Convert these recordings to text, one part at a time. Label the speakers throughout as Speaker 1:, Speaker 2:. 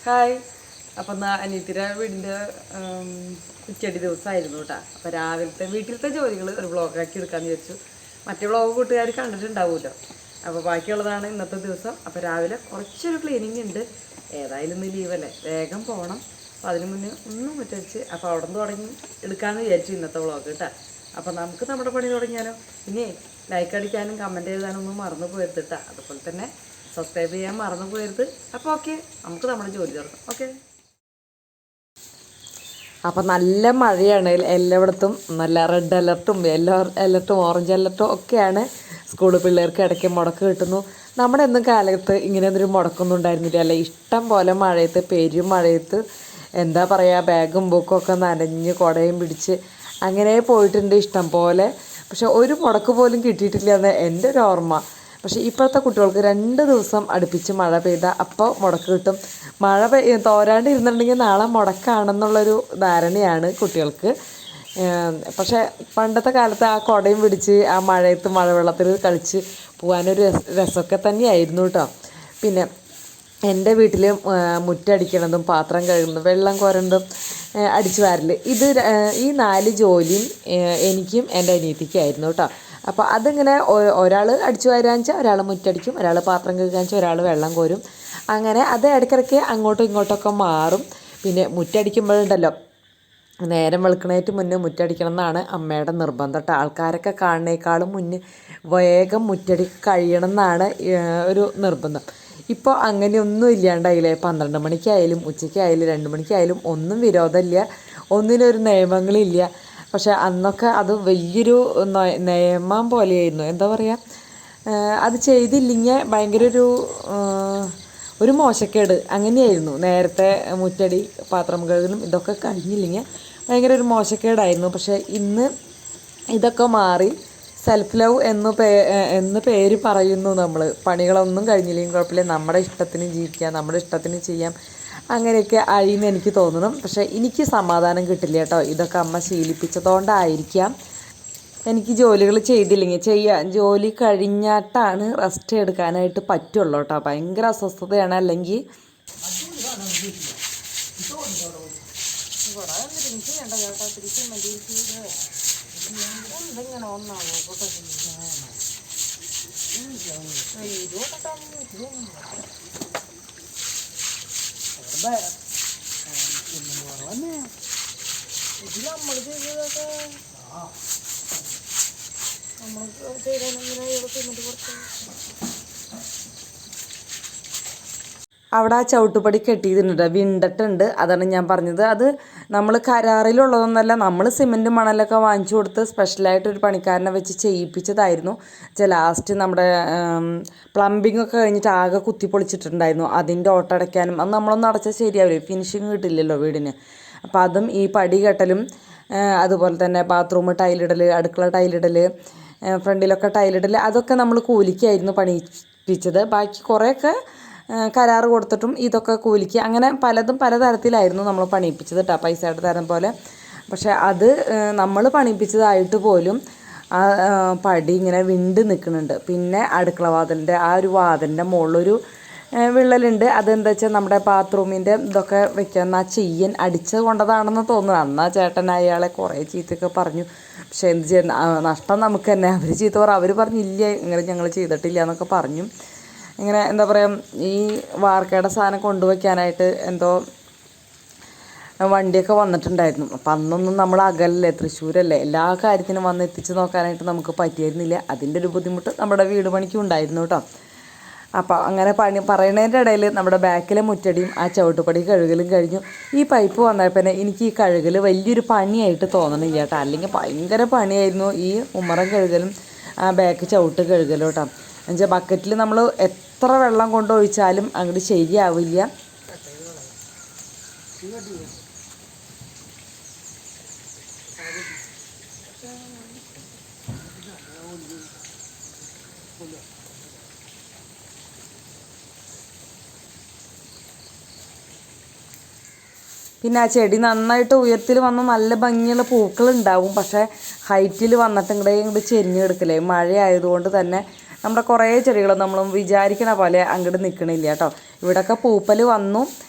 Speaker 1: Hi. അപ്പം എന്നാൽ അനിയത്തിയുടെ വീടിൻ്റെ ഉച്ചടി ദിവസമായിരുന്നു കേട്ടോ. അപ്പോൾ രാവിലത്തെ വീട്ടിലത്തെ ജോലികൾ ഒരു വ്ളോഗാക്കി എടുക്കാമെന്ന് വിചാരിച്ചു. മറ്റേ വ്ളോഗ് കൂട്ടുകാർ കണ്ടിട്ടുണ്ടാവുമല്ലോ. അപ്പോൾ ബാക്കിയുള്ളതാണ് ഇന്നത്തെ ദിവസം. അപ്പോൾ രാവിലെ കുറച്ചൊരു ക്ലീനിങ് ഉണ്ട്. ഏതായാലും ഇന്ന് ലീവല്ലേ, വേഗം പോകണം. അപ്പോൾ അതിന് മുന്നേ ഒന്നും മുറ്റടിച്ച് അപ്പോൾ അവിടെ നിന്ന് തുടങ്ങി എടുക്കാമെന്ന് വിചാരിച്ചു ഇന്നത്തെ വ്ളോഗ് കേട്ടോ. അപ്പോൾ നമുക്ക് നമ്മുടെ പണി തുടങ്ങിയാലോ. ഇനി ലൈക്ക് അടിക്കാനും കമൻറ്റ് എഴുതാനും ഒന്നും മറന്നു പോയത് കേട്ടോ. അതുപോലെ തന്നെ സബ്സ്ക്രൈബ് ചെയ്യാൻ മറന്നു പോയത്. അപ്പോൾ ഓക്കെ, നമുക്ക് നമ്മുടെ ജോലി തുടങ്ങാം. ഓക്കെ. അപ്പം നല്ല മഴയാണ് എല്ലായിടത്തും. നല്ല റെഡ് അലർട്ടും യെല്ലോ അലർട്ടും ഓറഞ്ച് അലർട്ടും ഒക്കെയാണ്. സ്കൂൾ പിള്ളേർക്ക് ഇടയ്ക്ക് മുടക്ക് കിട്ടുന്നു. നമ്മുടെ ഒന്നും കാലത്ത് ഇങ്ങനെ ഒരു മുടക്കൊന്നും ഉണ്ടായിരുന്നില്ല അല്ലേ. ഇഷ്ടം പോലെ മഴയത്ത്, പെരും മഴയത്ത് എന്താ പറയുക, ബാഗും ബുക്കും ഒക്കെ നനഞ്ഞ് കുടയും പിടിച്ച് അങ്ങനെ പോയിട്ടുണ്ട് ഇഷ്ടം പോലെ. പക്ഷെ ഒരു മുടക്ക് പോലും കിട്ടിയിട്ടില്ല എന്ന് എൻ്റെ ഒരു ഓർമ്മ. പക്ഷേ ഇപ്പോഴത്തെ കുട്ടികൾക്ക് 2 ദിവസം അടുപ്പിച്ച് മഴ പെയ്താൽ അപ്പോൾ മുടക്ക് കിട്ടും. മഴ തോരാണ്ട് ഇരുന്നിട്ടുണ്ടെങ്കിൽ നാളെ മുടക്കാണെന്നുള്ളൊരു ധാരണയാണ് കുട്ടികൾക്ക്. പക്ഷേ പണ്ടത്തെ കാലത്ത് ആ കുടയും പിടിച്ച് ആ മഴയത്ത് മഴവെള്ളത്തിൽ കളിച്ച് പോകാനൊരു രസമൊക്കെ തന്നെയായിരുന്നു കേട്ടോ. പിന്നെ എൻ്റെ വീട്ടിൽ മുറ്റടിക്കണതും പാത്രം കഴുകുന്നതും വെള്ളം കോരുന്നതും അടിച്ചു വാരൽ, ഈ 4 ജോലിയും എനിക്കും എൻ്റെ അനിയത്തിക്കായിരുന്നു കേട്ടോ. അപ്പോൾ അതിങ്ങനെ ഒരാൾ അടിച്ചു വാരാന്ന് വെച്ചാൽ ഒരാൾ മുറ്റടിക്കും, ഒരാൾ പാത്രം കഴുകാന്ന് വെച്ചാൽ ഒരാൾ വെള്ളം കോരും. അങ്ങനെ അത് ഇടയ്ക്കിടയ്ക്ക് അങ്ങോട്ടും ഇങ്ങോട്ടൊക്കെ മാറും. പിന്നെ മുറ്റടിക്കുമ്പോഴുണ്ടല്ലോ, നേരം വെളുക്കണേറ്റ് മുന്നേ മുറ്റടിക്കണം എന്നാണ് അമ്മയുടെ നിർബന്ധം കേട്ടോ. ആൾക്കാരൊക്കെ കാണുന്നേക്കാളും മുന്നേ വേഗം മുറ്റടി കഴിയണം എന്നാണ് ഒരു നിർബന്ധം. ഇപ്പോൾ അങ്ങനെയൊന്നും ഇല്ലാണ്ടായില്ലേ. 12 മണിക്കായാലും ഉച്ചയ്ക്കായാലും 2 മണിക്കായാലും ഒന്നും വിരോധമില്ല, ഒന്നിനൊരു നിയമങ്ങളില്ല. പക്ഷെ അന്നൊക്കെ അത് വലിയൊരു നിയമം പോലെയായിരുന്നു. എന്താ പറയുക, അത് ചെയ്തില്ലെങ്കിൽ ഭയങ്കര ഒരു മോശക്കേട് അങ്ങനെയായിരുന്നു. നേരത്തെ മുറ്റടി പാത്രം കഴുകലും ഇതൊക്കെ കഴിഞ്ഞില്ലെങ്കിൽ ഭയങ്കര ഒരു മോശക്കേടായിരുന്നു. പക്ഷേ ഇന്ന് ഇതൊക്കെ മാറി സെൽഫ് ലവ് എന്ന് പേര് പറയുന്നു നമ്മൾ. പണികളൊന്നും കഴിഞ്ഞില്ലെങ്കിൽ കുഴപ്പമില്ല, നമ്മുടെ ഇഷ്ടത്തിന് ജീവിക്കാം, നമ്മുടെ ഇഷ്ടത്തിന് ചെയ്യാം, അങ്ങനെയൊക്കെ ആയിന്ന് എനിക്ക് തോന്നണം. പക്ഷേ എനിക്ക് സമാധാനം കിട്ടില്ല കേട്ടോ. ഇതൊക്കെ അമ്മ ശീലിപ്പിച്ചതുകൊണ്ടായിരിക്കാം. എനിക്ക് ജോലികൾ ചെയ്തില്ലെങ്കിൽ ജോലി കഴിഞ്ഞിട്ടാണ് റെസ്റ്റ് എടുക്കാനായിട്ട് പറ്റുള്ളൂ കേട്ടോ. ഭയങ്കര അസ്വസ്ഥതയാണ് അല്ലെങ്കിൽ. ഇത് നമ്മൾ ചെയ്തതൊക്കെ നമ്മൾ ചെയ്തങ്ങനെ ഇവിടെ തിന്നിട്ട് കുറച്ച് അവിടെ ആ ചവിട്ടുപടി കെട്ടിയിട്ടുണ്ട്, വിണ്ടിട്ടുണ്ട്. അതാണ് ഞാൻ പറഞ്ഞത്. അത് നമ്മൾ കരാറിലുള്ളതൊന്നല്ല, നമ്മൾ സിമെൻറ്റ് മണലൊക്കെ വാങ്ങിച്ചു കൊടുത്ത് സ്പെഷ്യലായിട്ടൊരു പണിക്കാരനെ വെച്ച് ചെയ്യിപ്പിച്ചതായിരുന്നു. ലാസ്റ്റ് നമ്മുടെ പ്ലംബിംഗ് ഒക്കെ കഴിഞ്ഞിട്ട് ആകെ കുത്തിപ്പൊളിച്ചിട്ടുണ്ടായിരുന്നു. അതിൻ്റെ ഓട്ടടയ്ക്കാനും അത് നമ്മളൊന്നും അടച്ചാൽ ശരിയാവില്ല, ഫിനിഷിങ് കിട്ടില്ലല്ലോ വീടിന്. അപ്പോൾ അതും ഈ പടി കെട്ടലും അതുപോലെ തന്നെ ബാത്റൂം ടൈലിടൽ, അടുക്കള ടൈലിടൽ, ഫ്രണ്ടിലൊക്കെ ടൈലിടൽ, അതൊക്കെ നമ്മൾ കൂലിക്കായിരുന്നു പണിയിപ്പിച്ചത്. ബാക്കി കുറേയൊക്കെ കരാറ് കൊടുത്തിട്ടും ഇതൊക്കെ കൂലിക്ക്, അങ്ങനെ പലതും പലതരത്തിലായിരുന്നു നമ്മൾ പണിയിപ്പിച്ചത് കേട്ടോ, പൈസയുടെ തരം പോലെ. പക്ഷേ അത് നമ്മൾ പണിയിപ്പിച്ചതായിട്ട് പോലും ആ പടി ഇങ്ങനെ വിണ്ട് നിൽക്കുന്നുണ്ട്. പിന്നെ അടുക്കള വാതിലിൻ്റെ ആ ഒരു വാതിലിൻ്റെ മുകളിലൊരു വിള്ളലുണ്ട്. അതെന്താ വെച്ചാൽ നമ്മുടെ ബാത്റൂമിൻ്റെ ഇതൊക്കെ വെക്കുന്ന ആ ചെയ്യൻ അടിച്ച് കൊണ്ടതാണെന്ന് തോന്നുന്നു. അന്ന് ആ ചേട്ടൻ അയാളെ കുറേ ചീത്തയൊക്കെ പറഞ്ഞു. പക്ഷേ എന്ത് ചെയ്യുന്ന, നഷ്ടം നമുക്ക് തന്നെ. അവർ ചീത്ത അവർ പറഞ്ഞില്ല, ഇങ്ങനെ ഞങ്ങൾ ചെയ്തിട്ടില്ല എന്നൊക്കെ പറഞ്ഞു. ഇങ്ങനെ എന്താ പറയുക, ഈ വാർക്കയുടെ സാധനം കൊണ്ടുവയ്ക്കാനായിട്ട് എന്തോ വണ്ടിയൊക്കെ വന്നിട്ടുണ്ടായിരുന്നു. അപ്പം അന്നൊന്നും നമ്മൾ അകലല്ലേ, തൃശ്ശൂരല്ലേ, എല്ലാ കാര്യത്തിനും വന്ന് എത്തിച്ച് നോക്കാനായിട്ട് നമുക്ക് പറ്റിയിരുന്നില്ല. അതിൻ്റെ ഒരു ബുദ്ധിമുട്ട് നമ്മുടെ വീട് പണിക്കും ഉണ്ടായിരുന്നു കേട്ടോ. അപ്പോൾ അങ്ങനെ പറയുന്നതിൻ്റെ ഇടയിൽ നമ്മുടെ ബാക്കിലെ മുറ്റടിയും ആ ചവിട്ടുപടി കഴുകലും കഴിഞ്ഞു. ഈ പൈപ്പ് വന്നപ്പോൾ തന്നെ എനിക്ക് ഈ കഴുകൽ വലിയൊരു പണിയായിട്ട് തോന്നണില്ല കേട്ടോ. അല്ലെങ്കിൽ ഭയങ്കര പണിയായിരുന്നു ഈ ഉമ്മറം കഴുകലും ആ ബാക്ക് ചവിട്ട് കഴുകലും കേട്ടോ. എന്നുവെച്ചാൽ ബക്കറ്റിൽ നമ്മൾ എത്ര വെള്ളം കൊണ്ടൊഴിച്ചാലും അങ്ങോട്ട് ശരിയാവില്ല. പിന്നെ ആ ചെടി നന്നായിട്ട് ഉയരത്തിൽ വന്ന് നല്ല ഭംഗിയുള്ള പൂക്കളുണ്ടാവും. പക്ഷേ ഹൈറ്റിൽ വന്നിട്ട് ഇങ്ങോട്ട് ചെരിഞ്ഞ് കിടക്കില്ലേ, മഴ ആയതുകൊണ്ട് തന്നെ നമ്മുടെ കുറേ ചെടികൾ നമ്മൾ വിചാരിക്കണ പോലെ അങ്ങോട്ട് നിൽക്കണില്ല കേട്ടോ. ഇവിടെയൊക്കെ പൂപ്പൽ വന്നു.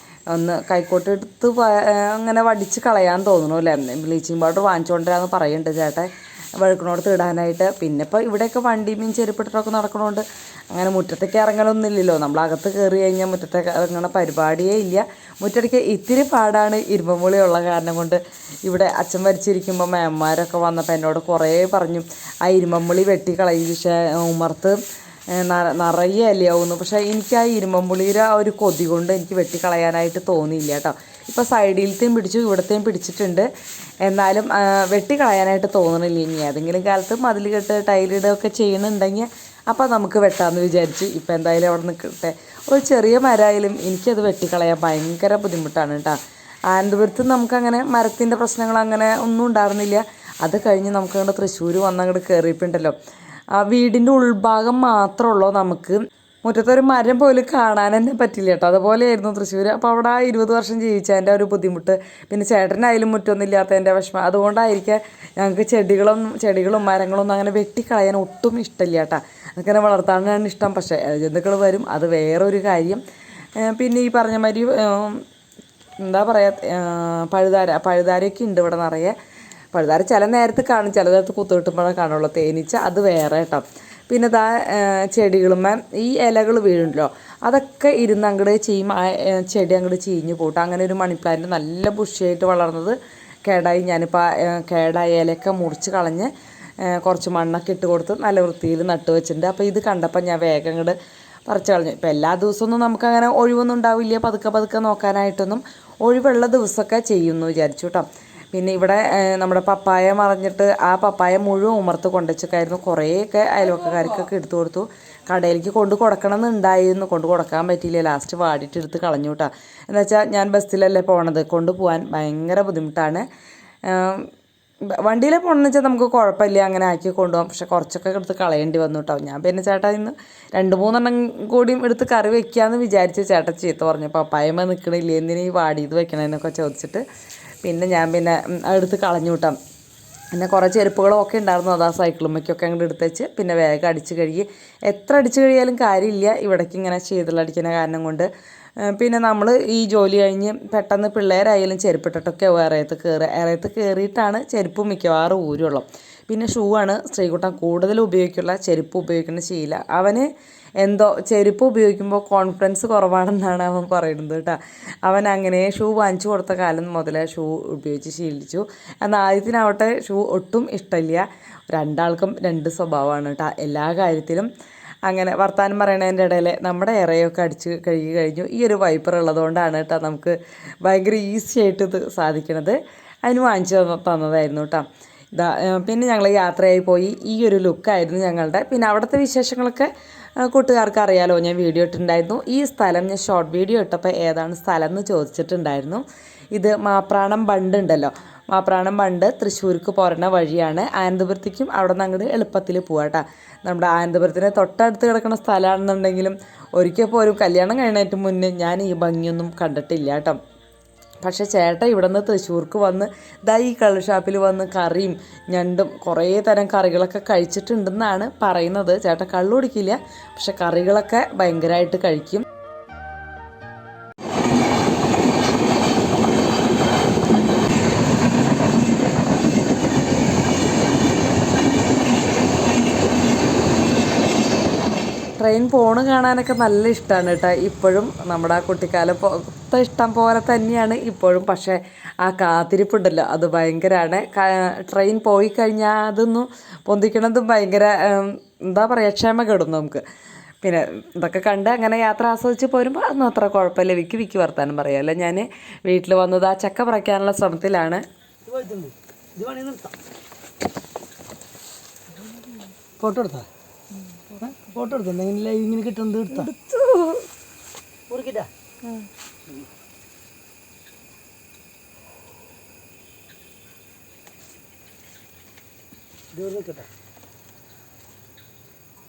Speaker 1: ഒന്ന് കൈക്കോട്ട് എടുത്ത് അങ്ങനെ വടിച്ച് കളയാൻ തോന്നുന്നു അല്ലേ. ബ്ലീച്ചിങ് പൗഡർ വാങ്ങിച്ചുകൊണ്ടിരാന്ന് പറയുന്നുണ്ട് ചേട്ടൻ വെളുക്കണോടത്ത് ഇടാനായിട്ട്. പിന്നെ ഇപ്പോൾ ഇവിടെയൊക്കെ വണ്ടിയും ചെരുപ്പിട്ടിട്ടൊക്കെ നടക്കണോണ്ട് അങ്ങനെ മുറ്റത്തേക്ക് ഇറങ്ങലൊന്നുമില്ലല്ലോ. നമ്മളകത്ത് കയറി കഴിഞ്ഞാൽ മുറ്റത്തേക്ക് ഇറങ്ങണ പരിപാടിയേ ഇല്ല. മുറ്റത്തേക്ക് ഇത്തിരി പാടാണ് ഇരുമ്പുളിയുള്ള കാരണം കൊണ്ട്. ഇവിടെ അച്ഛൻ വരച്ചിരിക്കുമ്പോൾ മേമ്മമാരൊക്കെ വന്നപ്പോൾ എന്നോട് കുറേ പറഞ്ഞു ആ ഇരുമ്പുളി വെട്ടി കളയും, പക്ഷേ ഉമർത്ത് നിറയെ അല്ലയാവുന്നു. പക്ഷേ എനിക്ക് ആ ഇരുമ്പുളിയുടെ ആ ഒരു കൊതി കൊണ്ട് എനിക്ക് വെട്ടിക്കളയാനായിട്ട് തോന്നിയില്ല കേട്ടോ. ഇപ്പോൾ സൈഡിലത്തെയും പിടിച്ചു, ഇവിടത്തെയും പിടിച്ചിട്ടുണ്ട്, എന്നാലും വെട്ടിക്കളയാനായിട്ട് തോന്നണില്ല. ഇനി ഏതെങ്കിലും കാലത്ത് മതിൽ കെട്ട് ടൈലിടുകയൊക്കെ ചെയ്യുന്നുണ്ടെങ്കിൽ അപ്പോൾ നമുക്ക് വെട്ടാമെന്ന് വിചാരിച്ചു. ഇപ്പോൾ എന്തായാലും അവിടെ നിൽക്കട്ടെ. ഒരു ചെറിയ മരമായാലും എനിക്കത് വെട്ടിക്കളയാൻ ഭയങ്കര ബുദ്ധിമുട്ടാണ് കേട്ടോ. ആനന്ദപുരത്ത് നമുക്കങ്ങനെ മരത്തിൻ്റെ പ്രശ്നങ്ങൾ അങ്ങനെ ഒന്നും ഉണ്ടായിരുന്നില്ല. അത് കഴിഞ്ഞ് നമുക്കങ്ങോട്ട് തൃശ്ശൂർ വന്നങ്ങോട്ട് കയറിയിട്ടുണ്ടല്ലോ, ആ വീടിൻ്റെ ഉൾഭാഗം മാത്രമുള്ളൂ നമുക്ക്. മുറ്റത്തൊരു മരം പോലും കാണാൻ തന്നെ പറ്റില്ല കേട്ടോ. അതുപോലെയായിരുന്നു തൃശ്ശൂർ. അപ്പോൾ അവിടെ 20 വർഷം ജീവിച്ചതിൻ്റെ ഒരു ബുദ്ധിമുട്ട്, പിന്നെ ചേട്ടനായാലും മുറ്റൊന്നും ഇല്ലാത്തതിൻ്റെ വിഷമം, അതുകൊണ്ടായിരിക്കാം ഞങ്ങൾക്ക് ചെടികളും മരങ്ങളൊന്നും അങ്ങനെ വെട്ടിക്കളയാൻ ഒട്ടും ഇഷ്ടമില്ല കേട്ടോ. അങ്ങനെ വളർത്താനാണ് ഇഷ്ടം. പക്ഷേ ജന്തുക്കൾ വരും, അത് വേറൊരു കാര്യം. പിന്നെ ഈ പറഞ്ഞ മാതിരി എന്താ പറയുക, പഴുതാരയൊക്കെ ഉണ്ട് ഇവിടെ നിറയെ. പഴുതാര ചില നേരത്ത് കാണും, ചില നേരത്ത് കുത്തു കിട്ടുമ്പോഴേ കാണുള്ളൂ. തേനീച്ച അത് വേറെ കേട്ടോ. പിന്നെ ഇതാ ചെടികളുമേ ഈ ഇലകൾ വീഴുണ്ടല്ലോ, അതൊക്കെ ഇരുന്ന് അങ്ങോട്ട് ചെയ്യുമ്പോൾ ആ ചെടി അങ്ങോട്ട് ചീഞ്ഞ് പോട്ടെ. അങ്ങനെ ഒരു മണി പ്ലാന്റ് നല്ല ബുഷിയായിട്ട് വളർന്നത് കേടായി. ഞാനിപ്പോൾ കേടായ ഇലയൊക്കെ മുറിച്ച് കളഞ്ഞ് കുറച്ച് മണ്ണൊക്കെ ഇട്ട് കൊടുത്ത് നല്ല വൃത്തിയിൽ നട്ട് വെച്ചിട്ടുണ്ട്. അപ്പോൾ ഇത് കണ്ടപ്പോൾ ഞാൻ വേഗം അങ്ങോട്ട് പറിച്ച് കളഞ്ഞു. ഇപ്പോൾ എല്ലാ ദിവസമൊന്നും നമുക്കങ്ങനെ ഒഴിവൊന്നും ഉണ്ടാവില്ല, പതുക്കെ നോക്കാനായിട്ടൊന്നും. ഒഴിവുള്ള ദിവസമൊക്കെ ചെയ്യുമെന്ന് വിചാരിച്ചു കേട്ടോ. പിന്നെ ഇവിടെ നമ്മുടെ പപ്പായ മറിഞ്ഞിട്ട് ആ പപ്പായ മുഴുവൻ ഉമർത്ത് കൊണ്ടുവച്ചൊക്കെയായിരുന്നു. കുറേയൊക്കെ അയൽവക്കക്കാർക്കൊക്കെ എടുത്തു കൊടുത്തു. കടയിലേക്ക് കൊണ്ട് കൊടുക്കണമെന്നുണ്ടായിരുന്നു, കൊണ്ട് കൊടുക്കാൻ പറ്റിയില്ല. ലാസ്റ്റ് വാടിയിട്ട് എടുത്ത് കളഞ്ഞു കേട്ടോ. എന്ന് വെച്ചാൽ ഞാൻ ബസ്സിലല്ലേ പോണത്, കൊണ്ടുപോകാൻ ഭയങ്കര ബുദ്ധിമുട്ടാണ്. വണ്ടിയിലെ പോകണമെന്ന് വെച്ചാൽ നമുക്ക് കുഴപ്പമില്ല, അങ്ങനെ ആക്കി കൊണ്ടുപോകാം. പക്ഷെ കുറച്ചൊക്കെ എടുത്ത് കളയേണ്ടി വന്നു കേട്ടോ. ഞാൻ പിന്നെ ചേട്ടാ ഇന്ന് 2-3 കൂടിയും എടുത്ത് കറി വെക്കാമെന്ന് വിചാരിച്ച് ചേട്ടൻ ചീത്ത പറഞ്ഞു. പപ്പായമ്മ നിൽക്കണില്ലേ, എന്തിനീ വാടിയത് വെക്കണമെന്നൊക്കെ ചോദിച്ചിട്ട് പിന്നെ ഞാൻ എടുത്ത് കളഞ്ഞു കൂട്ടാം. പിന്നെ കുറേ ചെരുപ്പുകളൊക്കെ ഉണ്ടായിരുന്നു, അതാ സൈക്കിളുമ്മയ്ക്കൊക്കെ അങ്ങോട്ട് എടുത്ത് വെച്ച് പിന്നെ വേഗം അടിച്ച് കഴുകി. എത്ര അടിച്ച് കഴിയാലും കാര്യമില്ല, ഇവിടേക്ക് ഇങ്ങനെ ശീതളടിക്കുന്ന കാരണം കൊണ്ട്. പിന്നെ നമ്മൾ ഈ ജോലി കഴിഞ്ഞ് പെട്ടെന്ന് പിള്ളേരായാലും ചെരുപ്പിട്ടിട്ടൊക്കെ ഇറയത്ത് കയറിയിട്ടാണ് ചെരുപ്പ് മിക്കവാറും ഊരുള്ളൂ. പിന്നെ ഷൂ ആണ് ശ്രീകുട്ടൻ കൂടുതൽ ഉപയോഗിക്കുള്ള, ചെരുപ്പ് ഉപയോഗിക്കുന്ന ശീല. അവന് എന്തോ ചെരുപ്പ് ഉപയോഗിക്കുമ്പോൾ കോൺഫിഡൻസ് കുറവാണെന്നാണ് അവൻ പറയുന്നത് കേട്ടോ. അവൻ അങ്ങനെ ഷൂ വാങ്ങിച്ചു കൊടുത്ത കാലം മുതലേ ഷൂ ഉപയോഗിച്ച് ശീലിച്ചു. എന്നാൽ ആദ്യത്തിനാവട്ടെ ഷൂ ഒട്ടും ഇഷ്ടമില്ല. രണ്ടാൾക്കും 2 സ്വഭാവമാണ് കേട്ടോ എല്ലാ കാര്യത്തിലും. അങ്ങനെ വർത്താനം പറയണതിൻ്റെ ഇടയിൽ നമ്മുടെ ഇറയൊക്കെ അടിച്ച് കഴുകി കഴിഞ്ഞു. ഈ ഒരു വൈപ്പർ ഉള്ളതുകൊണ്ടാണ് കേട്ടോ നമുക്ക് ഭയങ്കര ഈസി ആയിട്ട് ഇത് സാധിക്കണത്. അതിന് വാങ്ങിച്ചു തന്നതായിരുന്നു കേട്ടോ. പിന്നെ ഞങ്ങൾ യാത്രയായി പോയി. ഈ ഒരു ലുക്കായിരുന്നു ഞങ്ങളുടെ. പിന്നെ അവിടുത്തെ വിശേഷങ്ങളൊക്കെ കൂട്ടുകാർക്ക് അറിയാലോ, ഞാൻ വീഡിയോ ഇട്ടിട്ടുണ്ടായിരുന്നു. ഈ സ്ഥലം ഞാൻ ഷോർട്ട് വീഡിയോ ഇട്ടപ്പോൾ ഏതാണ് സ്ഥലം എന്ന് ചോദിച്ചിട്ടുണ്ടായിരുന്നു. ഇത് മാപ്രാണം ബണ്ട് ഉണ്ടല്ലോ, മാപ്രാണം ബണ്ട് തൃശ്ശൂർക്ക് പോരണ വഴിയാണ്. ആനന്ദപുരത്തേക്കും അവിടെ നിന്ന് അങ്ങോട്ട് എളുപ്പത്തിൽ പോവാം കേട്ടോ. നമ്മുടെ ആനന്ദപുരത്തിന് തൊട്ടടുത്ത് കിടക്കുന്ന സ്ഥലമാണെന്നുണ്ടെങ്കിലും ഒരിക്കൽ പോലും കല്യാണം കഴിഞ്ഞതിന് മുന്നേ ഞാൻ ഈ ഭംഗിയൊന്നും കണ്ടിട്ടില്ല കേട്ടോ. പക്ഷേ ചേട്ടൻ ഇവിടെ നിന്ന് തൃശ്ശൂർക്ക് വന്ന് ഈ കള്ള് ഷാപ്പിൽ വന്ന് കറിയും ഞണ്ടും കുറേ തരം കറികളൊക്കെ കഴിച്ചിട്ടുണ്ടെന്നാണ് പറയുന്നത്. ചേട്ടൻ കള്ളു കുടിക്കില്ല, പക്ഷെ കറികളൊക്കെ ഭയങ്കരമായിട്ട് കഴിക്കും. ട്രെയിൻ പോണ് കാണാനൊക്കെ നല്ല ഇഷ്ടമാണ് കേട്ടോ. ഇപ്പോഴും നമ്മുടെ ആ കുട്ടിക്കാലം ഇഷ്ടം പോലെ തന്നെയാണ് ഇപ്പോഴും. പക്ഷേ ആ കാത്തിരിപ്പുണ്ടല്ലോ, അത് ഭയങ്കരമാണ്. ട്രെയിൻ പോയി കഴിഞ്ഞാൽ അതൊന്നും പൊന്തിക്കണതും ഭയങ്കര എന്താ പറയുക, ക്ഷമ കെടും നമുക്ക്. പിന്നെ ഇതൊക്കെ കണ്ട് അങ്ങനെ യാത്ര ആസ്വദിച്ച് പോരുമ്പോൾ അതൊന്നും അത്ര കുഴപ്പമില്ല. വിക്കി വർത്താനം പറയാമല്ലോ. ഞാൻ വീട്ടിൽ വന്നത് ആ ചക്ക പറിക്കാനുള്ള ശ്രമത്തിലാണ്.
Speaker 2: ഫോട്ടോ എടുത്താ ഫോട്ടോ എടുത്തു ഇങ്ങനെ കിട്ടുന്നത് എടുത്താ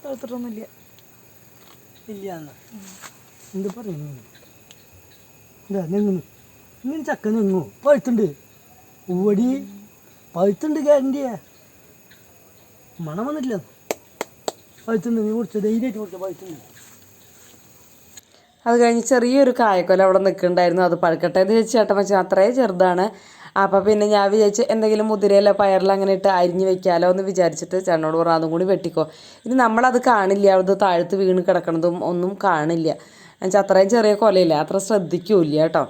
Speaker 1: എടുത്തിട്ടൊന്നുമില്ല.
Speaker 2: ഇല്ല എന്ത് പറയുന്നു, എന്താ നെങ്ങുന്നു ഇങ്ങനെ ചക്ക നെങ്ങു പഴുത്തുണ്ട്, ഓടി പഴുത്തുണ്ട്, ഗ്യാരണ്ടിയാ മണം വന്നിട്ടില്ല. പഴുത്തുണ്ട്, നീ കുടിച്ച ധൈര്യമായിട്ട് കുടിച്ച പഴുത്തുണ്ട്.
Speaker 1: അത് കഴിഞ്ഞ് ചെറിയൊരു കായക്കൊല അവിടെ നിൽക്കുന്നുണ്ടായിരുന്നു. അത് പഴുക്കട്ടെ എന്ന് ചോദിച്ചു ചേട്ടൻ വെച്ചാൽ അത്രയും ചെറുതാണ്. അപ്പോൾ പിന്നെ ഞാൻ വിചാരിച്ച് എന്തെങ്കിലും മുതിരയിലോ പയറിലോ അങ്ങനെ ഇട്ട് അരിഞ്ഞ് വെക്കാമല്ലോ എന്ന് വിചാരിച്ചിട്ട് ചേട്ടനോട് പറഞ്ഞു അതും കൂടി വെട്ടിക്കോ. ഇനി നമ്മളത് കാണില്ല, അത് താഴത്ത് വീണ് കിടക്കണതും ഒന്നും കാണില്ല. എന്നുവെച്ചാൽ അത്രയും ചെറിയ കൊലയില്ല, അത്ര ശ്രദ്ധിക്കൂല്ല കേട്ടോ.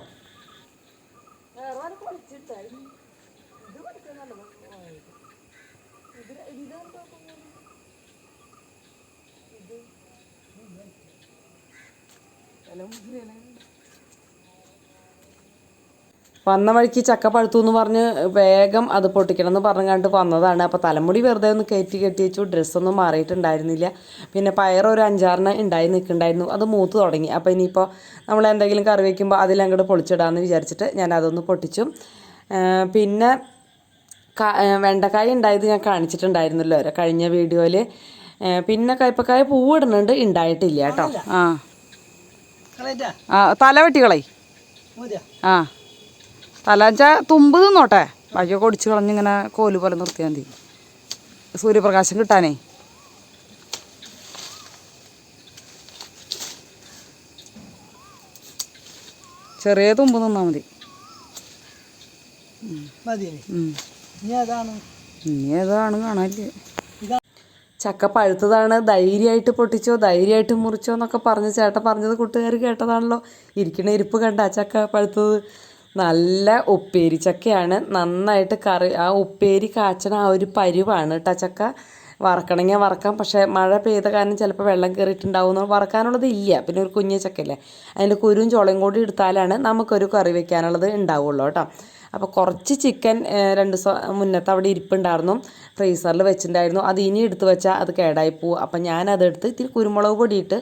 Speaker 1: വന്ന വഴിക്ക് ചക്ക പഴുത്തു എന്ന് പറഞ്ഞ് വേഗം അത് പൊട്ടിക്കണം എന്ന് പറഞ്ഞുകൊണ്ട് വന്നതാണ്. അപ്പോൾ തലമുടി വെറുതെ ഒന്ന് കയറ്റി കെട്ടി വെച്ചു. ഡ്രസ്സൊന്നും മാറിയിട്ടുണ്ടായിരുന്നില്ല. പിന്നെ പയർ ഒരു 5-6 ഉണ്ടായി നിൽക്കുന്നുണ്ടായിരുന്നു. അത് മൂത്ത് തുടങ്ങി. അപ്പോൾ ഇനിയിപ്പോൾ നമ്മൾ എന്തെങ്കിലും കറി വയ്ക്കുമ്പോൾ അതിലങ്ങോട്ട് പൊളിച്ചിടാമെന്ന് വിചാരിച്ചിട്ട് ഞാൻ അതൊന്ന് പൊട്ടിച്ചു. പിന്നെ വെണ്ടക്കായ ഉണ്ടായത് ഞാൻ കാണിച്ചിട്ടുണ്ടായിരുന്നല്ലോ കഴിഞ്ഞ വീഡിയോയിൽ. പിന്നെ കയ്പക്കായ പൂവിടുന്നുണ്ട്, ഉണ്ടായിട്ടില്ല കേട്ടോ. തല വെട്ടിക്കളൈ. തല വെച്ചാൽ തുമ്പ് തിന്നോട്ടെ, ബാക്കിയൊക്കെ ഒടിച്ച് കളഞ്ഞിങ്ങനെ കോല് പോലെ നിർത്തിയാൽ മതി, സൂര്യപ്രകാശം കിട്ടാനേ. ചെറിയ തുമ്പ് തിന്നാൽ മതി. ഇനി ഏതാണ് കാണാനില്ലേ. ചക്ക പഴുത്തതാണ്, ധൈര്യമായിട്ട് പൊട്ടിച്ചോ ധൈര്യമായിട്ട് മുറിച്ചോ എന്നൊക്കെ പറഞ്ഞ് ചേട്ടൻ പറഞ്ഞത് കൂട്ടുകാർ കേട്ടതാണല്ലോ. ഇരിക്കണ ഇരിപ്പ് കണ്ട ചക്ക പഴുത്തത്. നല്ല ഉപ്പേരി ചക്കയാണ്, നന്നായിട്ട് കറി ആ ഉപ്പേരി കാച്ചണ ആ ഒരു പരുവാണ് കേട്ടോ. ചക്ക വറക്കണമെങ്കിൽ വറക്കാം, പക്ഷേ മഴ പെയ്ത കാരണം ചിലപ്പോൾ വെള്ളം കയറിയിട്ടുണ്ടാവും. വറക്കാനുള്ളത് ഇല്ല. പിന്നെ ഒരു കുഞ്ഞ ചക്കല്ലേ, അതിൻ്റെ കുരുവും ചോളയും കൂടി എടുത്താലാണ് നമുക്കൊരു കറി വെക്കാനുള്ളത് ഉണ്ടാവുള്ളൂ കേട്ടോ. അപ്പോൾ കുറച്ച് ചിക്കൻ 2 ദിവസം മുന്നത്തെ അവിടെ ഇരിപ്പുണ്ടായിരുന്നു, ഫ്രീസറിൽ വെച്ചിട്ടുണ്ടായിരുന്നു. അത് ഇനി എടുത്ത് വെച്ചാൽ അത് കേടായി പോവും. അപ്പം ഞാനതെടുത്ത് ഇത്തിരി കുരുമുളക് പൊടിയിട്ട്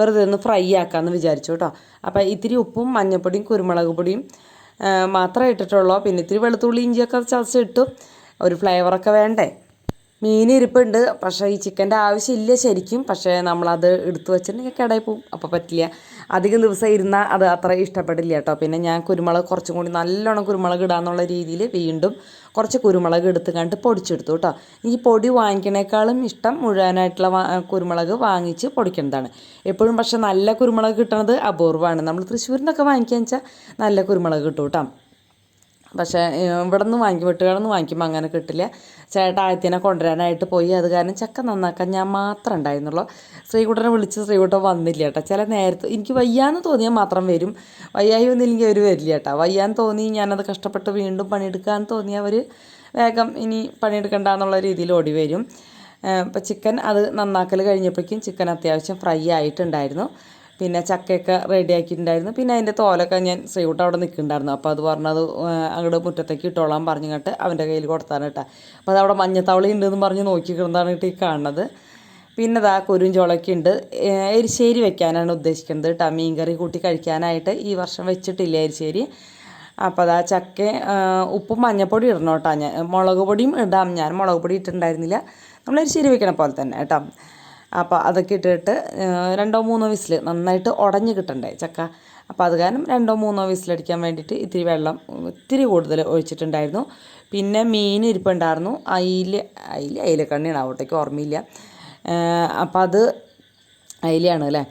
Speaker 1: വെറുതെ ഒന്ന് ഫ്രൈ ആക്കാമെന്ന് വിചാരിച്ചു കേട്ടോ. അപ്പോൾ ഇത്തിരി ഉപ്പും മഞ്ഞൾപ്പൊടിയും കുരുമുളക് പൊടിയും മാത്രമേ ഇട്ടിട്ടുള്ളൂ. പിന്നെ ഇത്തിരി വെളുത്തുള്ളി ഇഞ്ചിയൊക്കെ ചതച്ചിട്ടു. ഒരു ഫ്ലേവറൊക്കെ വേണ്ടേ. മീൻ ഇരിപ്പുണ്ട്, പക്ഷേ ഈ ചിക്കൻ്റെ ആവശ്യമില്ല ശരിക്കും. പക്ഷേ നമ്മളത് എടുത്തു വെച്ചിട്ടുണ്ടെങ്കിൽ കേടായി പോവും, അപ്പോൾ പറ്റില്ല. അധികം ദിവസം ഇരുന്നാൽ അത് അത്ര ഇഷ്ടപ്പെടില്ല കേട്ടോ. പിന്നെ ഞാൻ കുരുമുളക് കുറച്ചും കൂടി നല്ലോണം കുരുമുളക് ഇടാന്നുള്ള രീതിയിൽ വീണ്ടും കുറച്ച് കുരുമുളക് എടുത്ത് കണ്ട് പൊടിച്ചെടുത്തു കേട്ടോ. ഈ പൊടി വാങ്ങിക്കണേക്കാളും ഇഷ്ടം മുഴുവനായിട്ടുള്ള കുരുമുളക് വാങ്ങിച്ച് പൊടിക്കുന്നതാണ് എപ്പോഴും. പക്ഷേ നല്ല കുരുമുളക് കിട്ടണത് അപൂർവമാണ്. നമ്മൾ തൃശ്ശൂരിൽ നിന്നൊക്കെ വാങ്ങിക്കുകയെന്ന് വെച്ചാൽ നല്ല കുരുമുളക് കിട്ടും കേട്ടോ. പക്ഷേ ഇവിടെ നിന്ന് വെട്ടുകളിൽ നിന്ന് വാങ്ങിക്കുമ്പോൾ അങ്ങനെ കിട്ടില്ല. ചേട്ടൻ ആദ്യത്തിനെ കൊണ്ടുവരാനായിട്ട് പോയി. അത് കാരണം ചക്ക നന്നാക്കാൻ ഞാൻ മാത്രം ഉണ്ടായിരുന്നുള്ളൂ. ശ്രീകുട്ടനെ വിളിച്ച് ശ്രീകുട്ടൻ വന്നില്ല കേട്ടോ. ചില നേരത്ത് എനിക്ക് വയ്യാന്ന് തോന്നിയാൽ മാത്രം വരും, വയ്യായി വന്നില്ലെങ്കിൽ അവർ വരില്ല കേട്ടോ. വയ്യാന്ന് തോന്നി ഞാനത് കഷ്ടപ്പെട്ട് വീണ്ടും പണിയെടുക്കാമെന്ന് തോന്നിയാൽ അവർ വേഗം ഇനി പണിയെടുക്കണ്ട എന്നുള്ള രീതിയിൽ ഓടി വരും. ഇപ്പോൾ ചിക്കൻ അത് നന്നാക്കൽ കഴിഞ്ഞപ്പോഴേക്കും ചിക്കൻ അത്യാവശ്യം ഫ്രൈ ആയിട്ടുണ്ടായിരുന്നു. പിന്നെ ചക്കയൊക്കെ റെഡിയാക്കിയിട്ടുണ്ടായിരുന്നു. പിന്നെ അതിൻ്റെ തോലൊക്കെ ഞാൻ ശ്രീകുട്ട അവിടെ നിൽക്കുന്നുണ്ടായിരുന്നു. അപ്പോൾ അത് പറഞ്ഞത് അങ്ങോട്ട് മുറ്റത്തേക്ക് ഇട്ടോളാൻ പറഞ്ഞിട്ട് അവൻ്റെ കയ്യിൽ കൊടുത്താണ് കേട്ടോ. അപ്പോൾ അത് അവിടെ മഞ്ഞത്തവളി ഉണ്ടെന്ന് പറഞ്ഞ് നോക്കിക്കിടന്നാണ് കേട്ടോ ഈ കാണുന്നത്. പിന്നെ ഇതാ കുരും ചോളൊക്കെ ഉണ്ട്. എരിശ്ശേരി വെക്കാനാണ് ഉദ്ദേശിക്കുന്നത് കേട്ടോ. മീൻകറി കൂട്ടി കഴിക്കാനായിട്ട് ഈ വർഷം വെച്ചിട്ടില്ല എരിശ്ശേരി. അപ്പോൾ അതാ ചക്ക ഉപ്പും മഞ്ഞൾപ്പൊടി ഇടണം കേട്ടോ. ഞാൻ മുളക് പൊടിയും ഇടാം, ഞാൻ മുളക് പൊടി ഇട്ടിട്ടുണ്ടായിരുന്നില്ല. നമ്മൾ എരിശ്ശേരി വെക്കണ പോലെ തന്നെ കേട്ടോ. അപ്പോൾ അതൊക്കെ ഇട്ടിട്ട് 2-3 വിസിൽ നന്നായിട്ട് ഉടഞ്ഞ് കിട്ടണ്ടേ ചക്ക. അപ്പോൾ അത് കാരണം 2-3 വിസിലടിക്കാൻ വേണ്ടിയിട്ട് ഇത്തിരി വെള്ളം ഇത്തിരി കൂടുതൽ ഒഴിച്ചിട്ടുണ്ടായിരുന്നു. പിന്നെ മീൻ ഇരിപ്പുണ്ടായിരുന്നു, അയിലക്കണ്ണിയാണ് അവിടേക്ക് ഓർമ്മയില്ല. അപ്പോൾ അത് അയിലയാണ് അല്ലേ.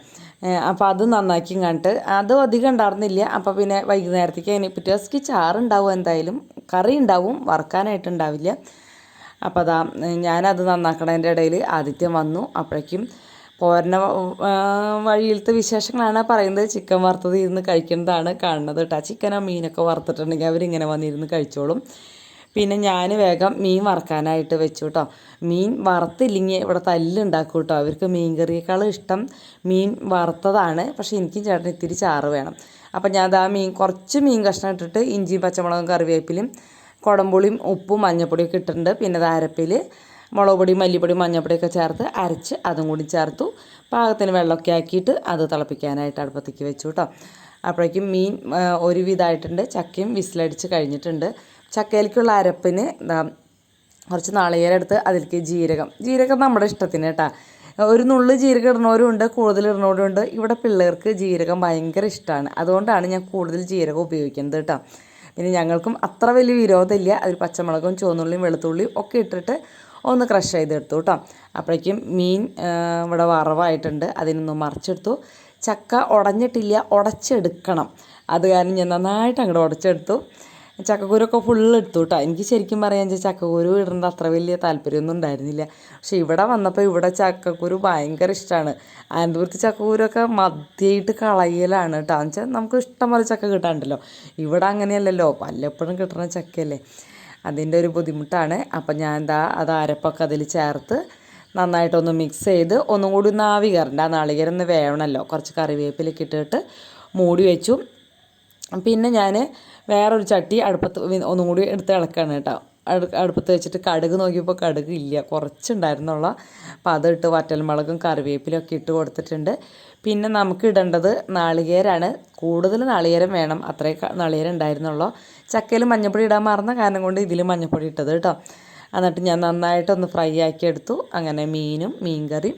Speaker 1: അപ്പോൾ അത് നന്നാക്കി കണ്ടിട്ട് അത് അധികം ഉണ്ടായിരുന്നില്ല. അപ്പോൾ പിന്നെ വൈകുന്നേരത്തേക്ക് അതിനെ പിറ്റേ ദിവസത്തേക്ക് ചാറുണ്ടാവും, എന്തായാലും കറി ഉണ്ടാവും, വറുക്കാനായിട്ടുണ്ടാവില്ല. അപ്പോൾ അതാ ഞാനത് നന്നാക്കണതിൻ്റെ ഇടയിൽ ആദിത്യം വന്നു. അപ്പോഴേക്കും പോരണ വഴിയിലത്തെ വിശേഷങ്ങളാണ് പറയുന്നത്. ചിക്കൻ വറുത്തത് ഇരുന്ന് കഴിക്കുന്നതാണ് കാണുന്നത് കേട്ടോ. ചിക്കനോ മീനൊക്കെ വറുത്തിട്ടുണ്ടെങ്കിൽ അവരിങ്ങനെ വന്നിരുന്ന് കഴിച്ചോളും. പിന്നെ ഞാൻ വേഗം മീൻ വറുക്കാനായിട്ട് വെച്ചു കേട്ടോ. മീൻ വറുത്തില്ലെങ്കിൽ ഇവിടെ തല്ലുണ്ടാക്കും കേട്ടോ. അവർക്ക് മീൻ കറിയേക്കാളും ഇഷ്ടം മീൻ വറുത്തതാണ്. പക്ഷേ എനിക്കും ചേട്ടന് ഇത്തിരി ചാറ് വേണം. അപ്പം ഞാൻ അതാ കുറച്ച് മീൻ കഷ്ണം ഇട്ടിട്ട് ഇഞ്ചിയും പച്ചമുളകും കറിവേപ്പിലും കുടംപുളിയും ഉപ്പും മഞ്ഞൾപ്പൊടിയൊക്കെ ഇട്ടിട്ടുണ്ട്. പിന്നെ അത് അരപ്പിൽ മുളക് പൊടി മല്ലിപ്പൊടി മഞ്ഞൾപ്പൊടിയൊക്കെ ചേർത്ത് അരച്ച് അതും കൂടി ചേർത്തു. പാകത്തിന് വെള്ളമൊക്കെ ആക്കിയിട്ട് അത് തിളപ്പിക്കാനായിട്ട് അടുപ്പത്തേക്ക് വെച്ചു കേട്ടോ. അപ്പോഴേക്കും മീൻ ഒരുവിധമായിട്ടുണ്ട്. ചക്കയും വിസിലടിച്ച് കഴിഞ്ഞിട്ടുണ്ട്. ചക്കയിലേക്കുള്ള അരപ്പിന് കുറച്ച് നാളികേരം എടുത്ത് അതിലേക്ക് ജീരകം നമ്മുടെ ഇഷ്ടത്തിന് കേട്ടോ. ഒരു നുള്ളു ജീരകം ഇടുന്നവരും ഉണ്ട്, കൂടുതൽ ഇടുന്നവരും ഉണ്ട്. ഇവിടെ പിള്ളേർക്ക് ജീരകം ഭയങ്കര ഇഷ്ടമാണ്, അതുകൊണ്ടാണ് ഞാൻ കൂടുതൽ ജീരകം ഉപയോഗിക്കുന്നത് കേട്ടോ. പിന്നെ ഞങ്ങൾക്കും അത്ര വലിയ വിരോധമില്ല. അതിൽ പച്ചമുളകും ചുവന്നുള്ളിയും വെളുത്തുള്ളിയും ഒക്കെ ഇട്ടിട്ട് ഒന്ന് ക്രഷ് ചെയ്തെടുത്തു കേട്ടോ. അപ്പോഴേക്കും മീൻ ഇവിടെ വറവായിട്ടുണ്ട്, അതിനൊന്ന് മറിച്ചെടുത്തു. ചക്ക ഉടഞ്ഞിട്ടില്ല, ഉടച്ചെടുക്കണം. അത് കാരണം ഞാൻ നന്നായിട്ട് അങ്ങോട്ട് ഉടച്ചെടുത്തു. ചക്കക്കുരൊക്കെ ഫുള്ള് എടുത്തു കേട്ടോ. എനിക്ക് ശരിക്കും പറയാൻ വെച്ചാൽ ചക്കക്കുരു ഇടേണ്ട അത്ര വലിയ താല്പര്യമൊന്നും ഉണ്ടായിരുന്നില്ല. പക്ഷെ ഇവിടെ വന്നപ്പോൾ ഇവിടെ ചക്കക്കുരു ഭയങ്കര ഇഷ്ടമാണ്. അനന്തപുരത്ത് ചക്കക്കുരൊക്കെ മദ്യമായിട്ട് കളയലാണ് കേട്ടോ. എന്ന് വെച്ചാൽ നമുക്ക് ഇഷ്ടം പോലെ ചക്ക കിട്ടാണ്ടല്ലോ. ഇവിടെ അങ്ങനെയല്ലല്ലോ, വല്ലപ്പോഴും കിട്ടുന്ന ചക്കയല്ലേ, അതിൻ്റെ ഒരു ബുദ്ധിമുട്ടാണ്. അപ്പം ഞാൻ അത് അരപ്പൊക്കെ അതിൽ ചേർത്ത് നന്നായിട്ടൊന്ന് മിക്സ് ചെയ്ത് ഒന്നും കൂടി ഒന്ന് ആവി കയറണ്ട, ആ നാളികേരം ഒന്ന് വേവണമല്ലോ. കുറച്ച് കറിവേപ്പിലൊക്കെ ഇട്ടിട്ട് മൂടി വെച്ചു. പിന്നെ ഞാൻ വേറൊരു ചട്ടി അടുപ്പത്ത് ഒന്നും കൂടി എടുത്ത് ഇളക്കാണ് കേട്ടോ. അടുപ്പത്ത് വെച്ചിട്ട് കടുക് നോക്കിയപ്പോൾ കടുക് ഇല്ല, കുറച്ചുണ്ടായിരുന്നുള്ള. അപ്പോൾ അതിട്ട് വറ്റൽമുളകും കറിവേപ്പിലൊക്കെ ഇട്ട് കൊടുത്തിട്ടുണ്ട്. പിന്നെ നമുക്ക് ഇടേണ്ടത് നാളികേരമാണ്. കൂടുതൽ നാളികേരം വേണം, അത്രേ നാളികേരം ഉണ്ടായിരുന്നുള്ളൂ. ചക്കയിൽ മഞ്ഞൾപ്പൊടി ഇടാൻ മറന്ന കാരണം കൊണ്ട് ഇതിൽ മഞ്ഞൾപ്പൊടി ഇട്ടത് കേട്ടോ. എന്നിട്ട് ഞാൻ നന്നായിട്ടൊന്ന് ഫ്രൈ ആക്കി എടുത്തു. അങ്ങനെ മീൻകറിയും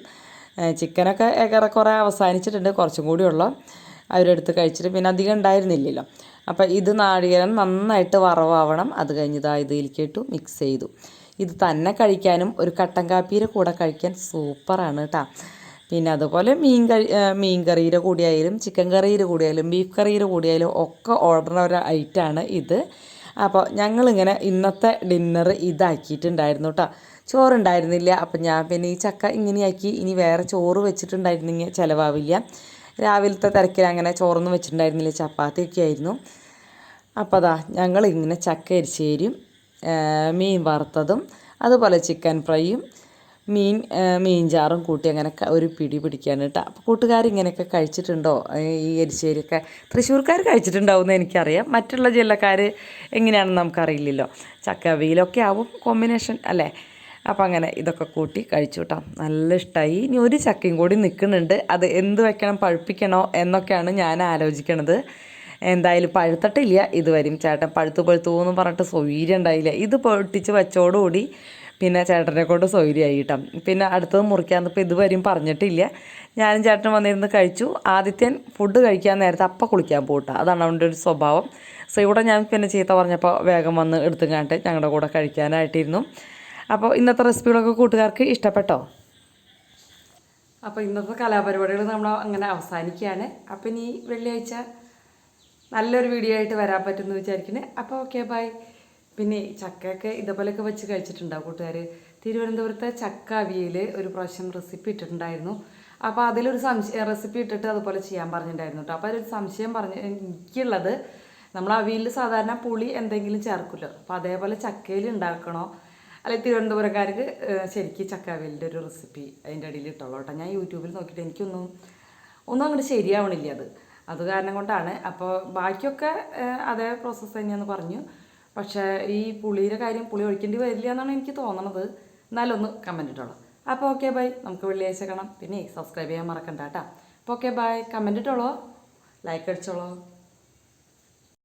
Speaker 1: ചിക്കനൊക്കെ ഏറെക്കുറെ അവസാനിച്ചിട്ടുണ്ട്, കുറച്ചും കൂടി ഉള്ളൂ. അവരെടുത്ത് കഴിച്ചിട്ട് പിന്നെ അധികം ഉണ്ടായിരുന്നില്ലല്ലോ. അപ്പോൾ ഇത് നാളികേരം നന്നായിട്ട് വറവാവണം. അത് കഴിഞ്ഞ് ഇതിലേക്ക് ഇട്ടു മിക്സ് ചെയ്തു. ഇത് തന്നെ കഴിക്കാനും ഒരു കട്ടൻ കാപ്പിയുടെ കൂടെ കഴിക്കാൻ സൂപ്പറാണ് കേട്ടോ. പിന്നെ അതുപോലെ മീൻ കറിയുടെ കൂടിയായാലും ചിക്കൻ കറിയുടെ കൂടിയായാലും ബീഫ് കറിയുടെ കൂടിയായാലും ഒക്കെ ഓർഡർ ഒരു ഐറ്റമാണ് ഇത്. അപ്പോൾ ഞങ്ങളിങ്ങനെ ഇന്നത്തെ ഡിന്നർ ഇതാക്കിയിട്ടുണ്ടായിരുന്നു കേട്ടോ. ചോറുണ്ടായിരുന്നില്ല. അപ്പം ഞാൻ പിന്നെ ഈ ചക്ക ഇങ്ങനെയാക്കി. ഇനി വേറെ ചോറ് വെച്ചിട്ടുണ്ടായിരുന്നെങ്കിൽ ചിലവാവില്ല. രാവിലത്തെ തിരക്കിൽ അങ്ങനെ ചോറൊന്നും വെച്ചിട്ടുണ്ടായിരുന്നില്ല, ചപ്പാത്തിയൊക്കെ ആയിരുന്നു. അപ്പോൾ ഞങ്ങളിങ്ങനെ ചക്ക എരിശ്ശേരിയും മീൻ വറുത്തതും അതുപോലെ ചിക്കൻ ഫ്രൈയും മീൻചാറും കൂട്ടി അങ്ങനെ ഒരു പിടി പിടിക്കാൻ കേട്ടോ. അപ്പോൾ കൂട്ടുകാരിങ്ങനെയൊക്കെ കഴിച്ചിട്ടുണ്ടോ ഈ എരിശ്ശേരിയൊക്കെ? തൃശ്ശൂർക്കാർ കഴിച്ചിട്ടുണ്ടാവുമെന്ന് എനിക്കറിയാം, മറ്റുള്ള ജില്ലക്കാർ എങ്ങനെയാണെന്ന് നമുക്കറിയില്ലല്ലോ. ചക്ക അവിയലൊക്കെ ആവും കോമ്പിനേഷൻ അല്ലേ. അപ്പോൾ അങ്ങനെ ഇതൊക്കെ കൂട്ടി കഴിച്ചു കേട്ടോ. നല്ല ഇഷ്ടമായി. ഇനി ഒരു ചക്കയും കൂടി നിൽക്കുന്നുണ്ട്. അത് എന്ത് വെക്കണം, പഴുപ്പിക്കണോ എന്നൊക്കെയാണ് ഞാൻ ആലോചിക്കണത്. എന്തായാലും പഴുത്തിട്ടില്ല ഇതുവരെയും. ചേട്ടൻ പഴുത്തു എന്ന് പറഞ്ഞിട്ട് സൗകര്യം ഉണ്ടായില്ല. ഇത് പൊട്ടിച്ച് വെച്ചോടുകൂടി പിന്നെ ചേട്ടനെ കൊണ്ട് സൗകര്യമായി കേട്ടോ. പിന്നെ അടുത്തത് മുറിക്കാമെന്നിപ്പോൾ ഇതുവരെയും പറഞ്ഞിട്ടില്ല. ഞാനും ചേട്ടനും വന്നിരുന്ന് കഴിച്ചു. ആദിത്യൻ ഫുഡ് കഴിക്കാൻ നേരത്തെ അപ്പം കുളിക്കാൻ പോകട്ടോ. അതാണ് അവൻ്റെ ഒരു സ്വഭാവം. സോ ഇവിടെ ഞാൻ പിന്നെ ചീത്ത പറഞ്ഞപ്പോൾ വേഗം വന്ന് എടുത്തും കാണിട്ട് ഞങ്ങളുടെ കൂടെ കഴിക്കാനായിട്ടിരുന്നു. അപ്പോൾ ഇന്നത്തെ റെസിപ്പികളൊക്കെ കൂട്ടുകാർക്ക് ഇഷ്ടപ്പെട്ടോ? അപ്പോൾ ഇന്നത്തെ കലാപരിപാടികൾ നമ്മൾ അങ്ങനെ അവസാനിക്കുകയാണ്. അപ്പോൾ ഇനി വെള്ളിയാഴ്ച നല്ലൊരു വീഡിയോ ആയിട്ട് വരാൻ പറ്റുമെന്ന് വിചാരിക്കുന്നത്. അപ്പോൾ ഓക്കെ ബൈ. പിന്നെ ചക്കയൊക്കെ ഇതേപോലെയൊക്കെ വെച്ച് കഴിച്ചിട്ടുണ്ടാവും കൂട്ടുകാർ. തിരുവനന്തപുരത്തെ ചക്ക അവിയൽ ഒരു പ്രാവശ്യം റെസിപ്പി ഇട്ടിട്ടുണ്ടായിരുന്നു. അപ്പോൾ അതിലൊരു റെസിപ്പി ഇട്ടിട്ട് അതുപോലെ ചെയ്യാൻ പറഞ്ഞിട്ടുണ്ടായിരുന്നു കേട്ടോ. അപ്പോൾ അതിലൊരു സംശയം എനിക്കുള്ളത്, നമ്മൾ അവിയലിൽ സാധാരണ പുളി എന്തെങ്കിലും ചേർക്കുമല്ലോ. അപ്പോൾ അതേപോലെ ചക്കയിൽ ഉണ്ടാക്കണോ, അല്ലെങ്കിൽ തിരുവനന്തപുരക്കാർക്ക് ശരിക്കും ചക്ക അവിയലിൻ്റെ ഒരു റെസിപ്പി അതിൻ്റെ അടിയിൽ ഇട്ടുള്ളൂ കേട്ടോ. ഞാൻ യൂട്യൂബിൽ നോക്കിയിട്ട് എനിക്കൊന്നും അങ്ങോട്ട് ശരിയാവണില്ല അത് കാരണം കൊണ്ടാണ്. അപ്പോൾ ബാക്കിയൊക്കെ അതേ പ്രോസസ്സ് തന്നെയാണെന്ന് പറഞ്ഞു. പക്ഷേ ഈ പുളിയുടെ കാര്യം, പുളി ഒഴിക്കേണ്ടി വരില്ല എന്നാണ് എനിക്ക് തോന്നണത്. എന്നാലും ഒന്ന് കമൻറ്റ് ഇട്ടോളൂ. അപ്പോൾ ഓക്കെ ബൈ. നമുക്ക് വെള്ളിയാഴ്ച കാണാം. പിന്നെ സബ്സ്ക്രൈബ് ചെയ്യാൻ മറക്കണ്ട കേട്ടോ. അപ്പോൾ ഓക്കെ ബൈ. കമൻറ്റ് ഇട്ടോളൂ, ലൈക്ക് അടിച്ചോളൂ.